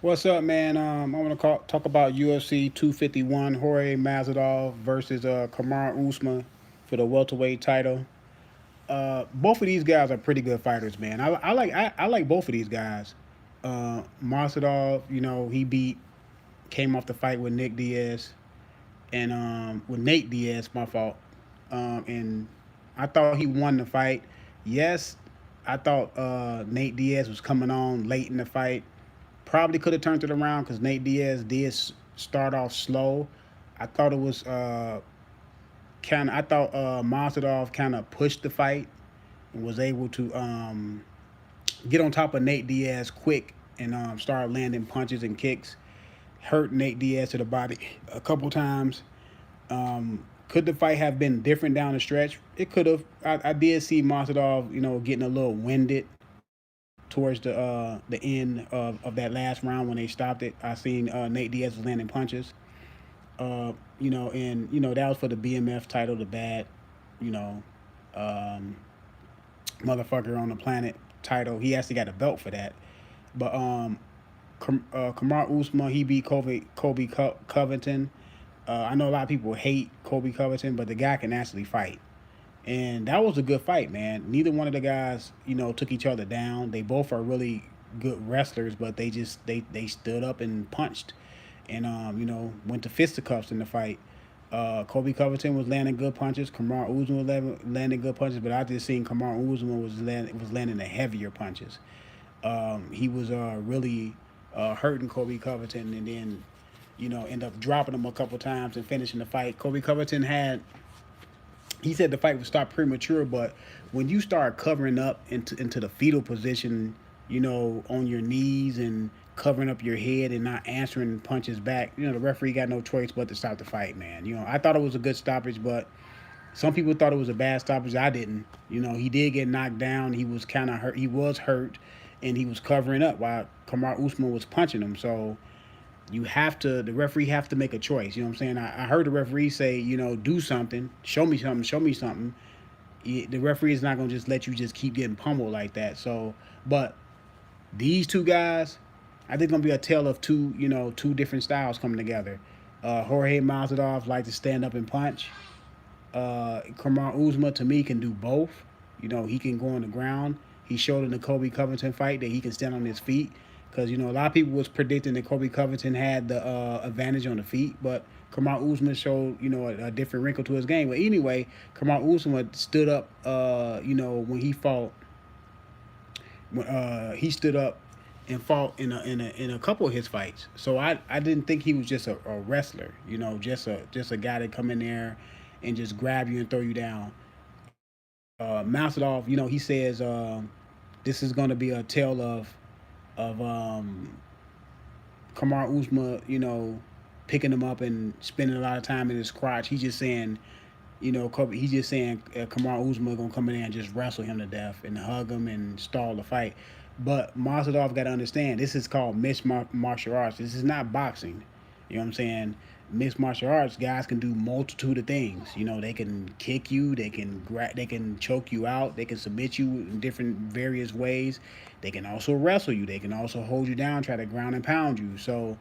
What's up, man? I want to talk about UFC 251, Jorge Masvidal versus Kamaru Usman for the welterweight title. Both of these guys are pretty good fighters, man. I like both of these guys. Masvidal, he came off the fight with Nick Diaz and with Nate Diaz, my fault. And I thought he won the fight. Yes, I thought Nate Diaz was coming on late in the fight. Probably could have turned it around because Nate Diaz did start off slow. I thought it was kind of. I thought Mazadov kind of pushed the fight and was able to get on top of Nate Diaz quick and start landing punches and kicks. Hurt Nate Diaz to the body a couple times. Could the fight have been different down the stretch? It could have. I did see Mazadov, getting a little winded towards the end of that last round when they stopped it. I seen Nate Diaz was landing punches. And that was for the BMF title, the bad, you know, um, motherfucker on the planet title. He actually got a belt for that. But Kamar Usman, he beat Kobe Covington. I know a lot of people hate Kobe Covington, but the guy can actually fight. And that was a good fight, man. Neither one of the guys, took each other down. They both are really good wrestlers, but they stood up and punched, and went to fisticuffs in the fight. Kobe Covington was landing good punches. Kamar Usman was landing good punches, but I just seen Kamar Usman was landing the heavier punches. He was really hurting Kobe Covington, and then end up dropping him a couple times and finishing the fight. Kobe Covington he said the fight would stop premature, but when you start covering up into the fetal position, on your knees and covering up your head and not answering punches back, the referee got no choice but to stop the fight, man. I thought it was a good stoppage, but some people thought it was a bad stoppage. I didn't. He did get knocked down. He was kind of hurt. He was hurt, and he was covering up while Kamar Usman was punching him. So the referee have to make a choice. You know what I'm saying? I heard the referee say, do something, show me something. The referee is not gonna just let you just keep getting pummeled like that. So, but these two guys, I think gonna be a tale of two different styles coming together. Jorge Masvidal like to stand up and punch. Kamar Uzma to me can do both. He can go on the ground. He showed in the Kobe Covington fight that he can stand on his feet. Because a lot of people was predicting that Kobe Covington had the advantage on the feet, but Kamar Usman showed a different wrinkle to his game. But anyway, Kamar Usman stood up. When he fought, when he stood up and fought in a couple of his fights. So I didn't think he was just a wrestler. Just a guy that come in there and just grab you and throw you down. Masvidal, he says this is going to be a tale of Kamar Usman, picking him up and spending a lot of time in his crotch. He's just saying, he's just saying Kamar Usman gonna come in there and just wrestle him to death and hug him and stall the fight. But Mazadov got to understand this is called mixed martial arts. This is not boxing. You know what I'm saying? Mixed martial arts guys can do multitude of things. They can kick you, they can choke you out, they can submit you in different various ways. They can also wrestle you. They can also hold you down, try to ground and pound you. So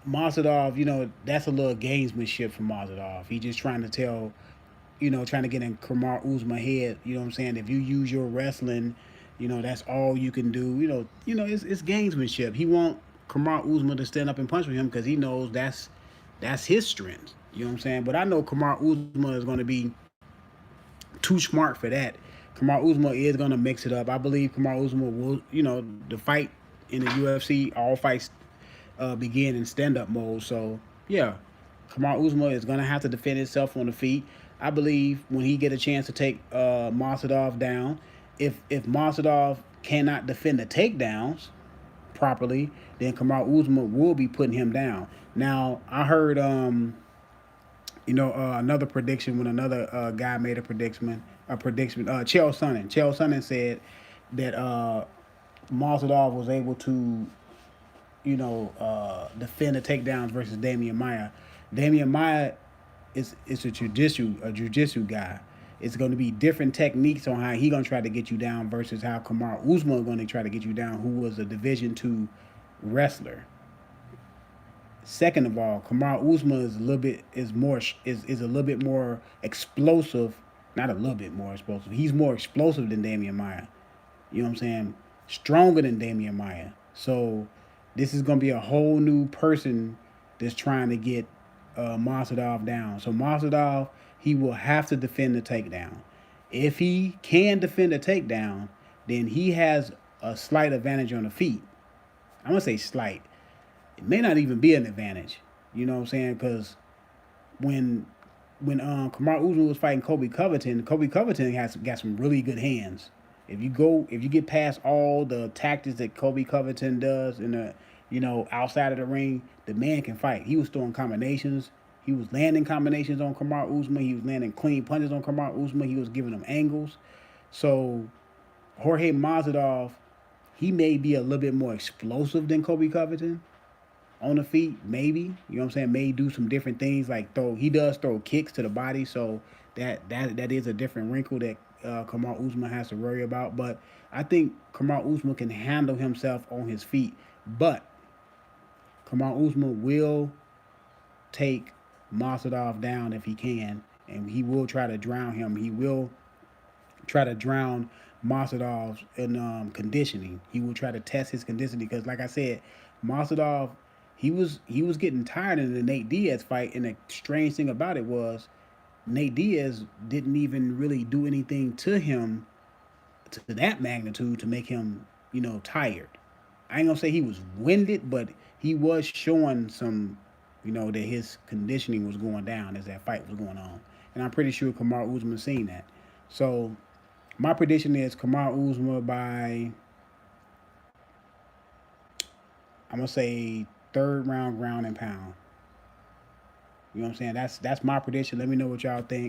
Mazadov, that's a little gamesmanship from Mazadov. He just trying to trying to get in Kamar Usman's head. You know what I'm saying? If you use your wrestling, that's all you can do. It's gamesmanship. He want Kamar Usman to stand up and punch with him because he knows that's his strength. You know what I'm saying? But I know Kamar Usman is going to be too smart for that. Kamar Usman is going to mix it up. I believe Kamar Usman will, the fight in the UFC, all fights begin in stand-up mode. So, yeah, Kamar Usman is going to have to defend himself on the feet. I believe when he get a chance to take Masadov down, if Masadov cannot defend the takedowns properly, then Kamar Usman will be putting him down. Now, I heard another prediction when another guy made a prediction. Chael Sonnen. Chael Sonnen said that Mazadov was able to, defend the takedowns versus Damian Maya. Damian Maya is a jiu-jitsu guy. It's going to be different techniques on how he gonna try to get you down versus how Kamar Usman going to try to get you down, who was a Division II wrestler. Second of all, Kamaru Usman is a little bit is a little bit more explosive. Not a little bit more explosive. He's more explosive than Damian Maya. You know what I'm saying? Stronger than Damian Maya. So this is gonna be a whole new person that's trying to get Masvidal down. So Masvidal, he will have to defend the takedown. If he can defend the takedown, then he has a slight advantage on the feet. I'm gonna say slight. It may not even be an advantage. You know what I'm saying? Because when Kamaru Usman was fighting Kobe Covington has got some really good hands. If you get past all the tactics that Kobe Covington does in the outside of the ring, the man can fight. He was throwing combinations. He was landing combinations on Kamaru Usman. He was landing clean punches on Kamaru Usman. He was giving him angles. So Jorge Masvidal, he may be a little bit more explosive than Kobe Covington on the feet, maybe. You know what I'm saying? May do some different things like he does throw kicks to the body, so that is a different wrinkle that Kamaru Usman has to worry about. But I think Kamaru Usman can handle himself on his feet. But Kamaru Usman will take Masvidal down if he can, and he will try to drown him. He will try to drown Masvidal in conditioning. He will try to test his conditioning because, like I said, Masvidal he was getting tired in the Nate Diaz fight, and the strange thing about it was Nate Diaz didn't even really do anything to him to that magnitude to make him tired. I ain't gonna say he was winded, but he was showing some that his conditioning was going down as that fight was going on, and I'm pretty sure Kamaru Usman seen that. So my prediction is Kamaru Usman by, I'm gonna say, third round ground and pound. You know what I'm saying? That's my prediction. Let me know what y'all think.